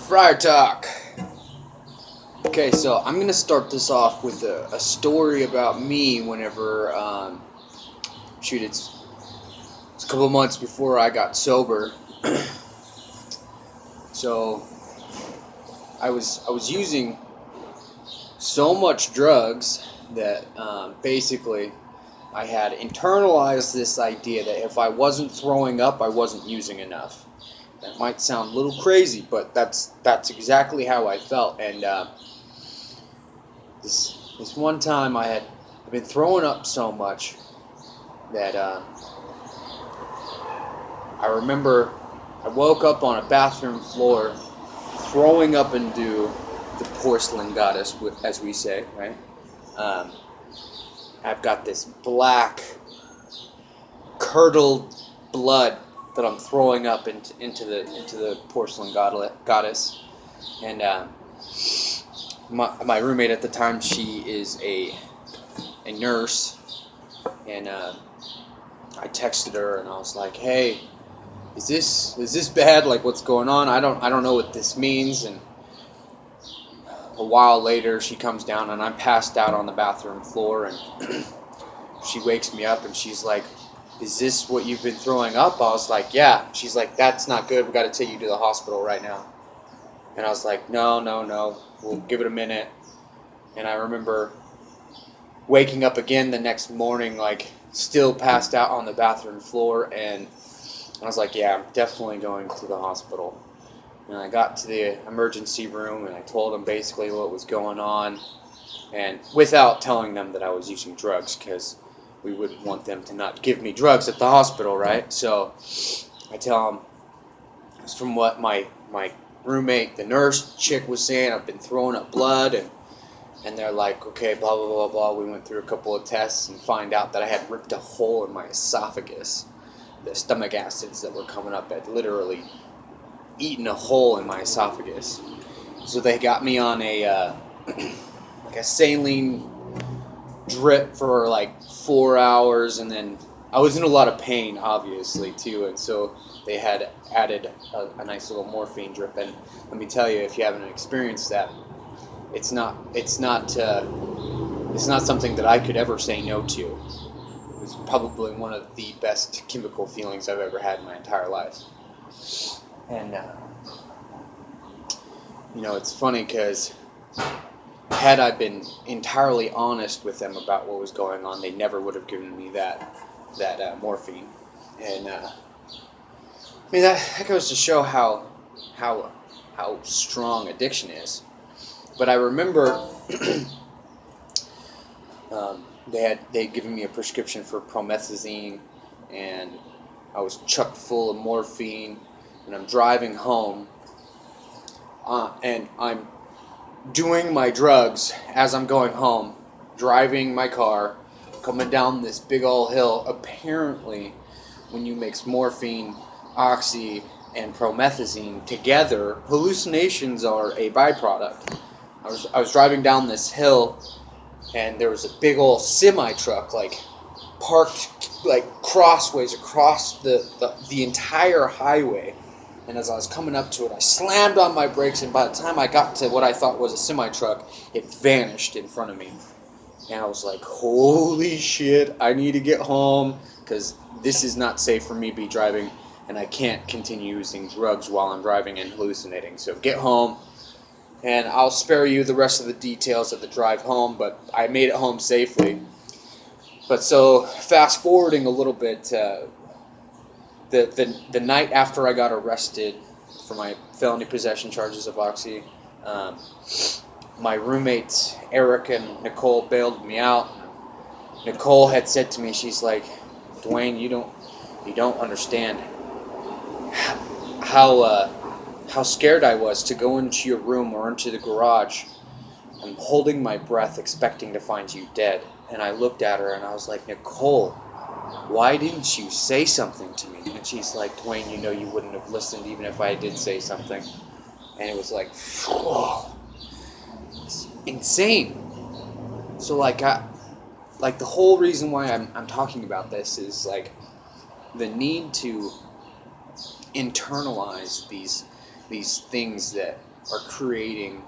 Friar Talk. Okay, so I'm gonna start this off with a story about me. Whenever, it's a couple months before I got sober. So I was using so much drugs that basically I had internalized this idea that if I wasn't throwing up, I wasn't using enough. That might sound a little crazy, but that's exactly how I felt. And this one time I've been throwing up so much that I remember I woke up on a bathroom floor, throwing up into the porcelain goddess, as we say, right? Um, I've got this black, curdled blood that I'm throwing up into the porcelain goddess, and my roommate at the time, she is a nurse, and I texted her and I was like, "Hey, is this bad? Like, what's going on? I don't know what this means." And a while later, she comes down and I'm passed out on the bathroom floor, and she wakes me up and she's like, "Is this what you've been throwing up?" I was like, "Yeah." She's like, "That's not good. We got to take you to the hospital right now." And I was like, No. We'll give it a minute." And I remember waking up again the next morning, like, still passed out on the bathroom floor, and I was like, "Yeah, I'm definitely going to the hospital." And I got to the emergency room and I told them basically what was going on, and without telling them that I was using drugs, because we wouldn't want them to not give me drugs at the hospital, right? So I tell them it's from what my roommate, the nurse chick, was saying. I've been throwing up blood, and they're like, "Okay, blah blah blah blah." We went through a couple of tests and find out that I had ripped a hole in my esophagus. The stomach acids that were coming up had literally eaten a hole in my esophagus. So they got me on a like a saline drip for like 4 hours, and then I was in a lot of pain, obviously, too, and so they had added a nice little morphine drip. And let me tell you, if you haven't experienced that, it's not something that I could ever say no to. It was probably one of the best chemical feelings I've ever had in my entire life. And it's funny because had I been entirely honest with them about what was going on, they never would have given me that morphine. And I mean, that goes to show how strong addiction is. But I remember they'd given me a prescription for promethazine, and I was chucked full of morphine, and I'm driving home, and I'm doing my drugs as I'm going home, driving my car, coming down this big old hill. Apparently, when you mix morphine, oxy, and promethazine together, hallucinations are a byproduct. I was driving down this hill, and there was a big old semi truck, like, parked like crossways across the entire highway. And as I was coming up to it, I slammed on my brakes, and by the time I got to what I thought was a semi truck, it vanished in front of me. And I was like, "Holy shit, I need to get home, because this is not safe for me to be driving, and I can't continue using drugs while I'm driving and hallucinating. So get home, and I'll spare you the rest of the details of the drive home," but I made it home safely. But so, fast forwarding a little bit, the night after I got arrested for my felony possession charges of oxy, my roommates Eric and Nicole bailed me out. Nicole had said to me, she's like, "Dwayne, you don't understand how scared I was to go into your room or into the garage. I'm holding my breath, expecting to find you dead." And I looked at her and I was like, "Nicole, why didn't you say something to me?" And she's like, "Dwayne, you wouldn't have listened even if I did say something." And it was like, whoa, it's insane. So like the whole reason why I'm talking about this is like the need to internalize these things that are creating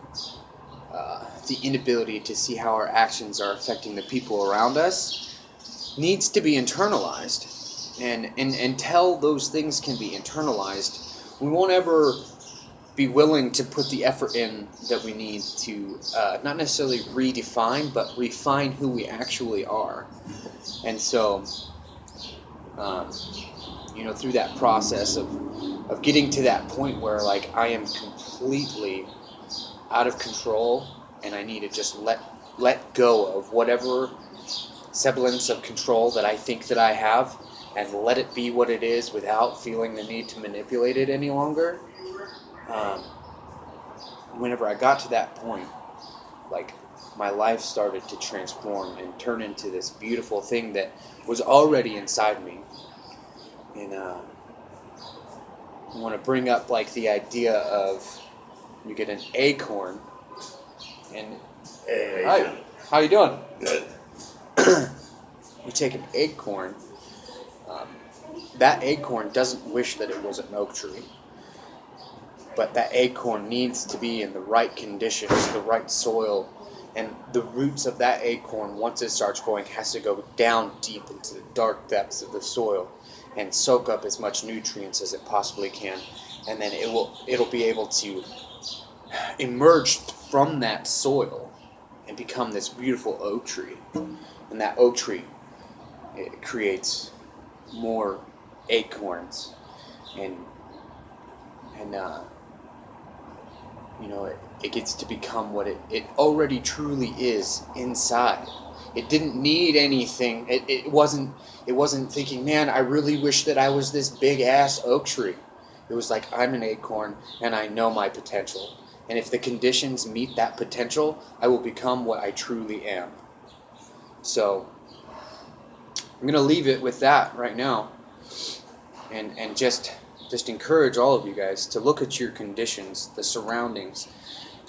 the inability to see how our actions are affecting the people around us needs to be internalized. And until those things can be internalized, we won't ever be willing to put the effort in that we need to not necessarily redefine, but refine who we actually are. And so, through that process of getting to that point where like I am completely out of control and I need to just let go of whatever semblance of control that I think that I have and let it be what it is without feeling the need to manipulate it any longer. Whenever I got to that point, like my life started to transform and turn into this beautiful thing that was already inside me. And I want to bring up like the idea of you get an acorn and Hey, hi, how you doing? good. You take an acorn. That acorn doesn't wish that it was an oak tree, but that acorn needs to be in the right conditions, the right soil, and the roots of that acorn, once it starts growing, has to go down deep into the dark depths of the soil and soak up as much nutrients as it possibly can, and then it'll be able to emerge from that soil and become this beautiful oak tree. And that oak tree, it creates more acorns, and it gets to become what it already truly is inside. It didn't need anything. It wasn't thinking, man, I really wish that I was this big ass oak tree. It was like, I'm an acorn and I know my potential. And if the conditions meet that potential, I will become what I truly am. So I'm going to leave it with that right now, and just encourage all of you guys to look at your conditions, the surroundings.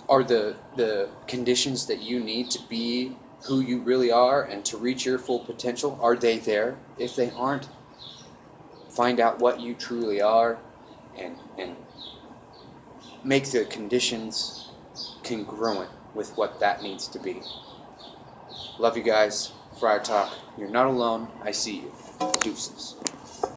Are the conditions that you need to be who you really are and to reach your full potential, are they there? If they aren't, find out what you truly are and make the conditions congruent with what that needs to be. Love you guys. Friar Talk. You're not alone. I see you. Deuces.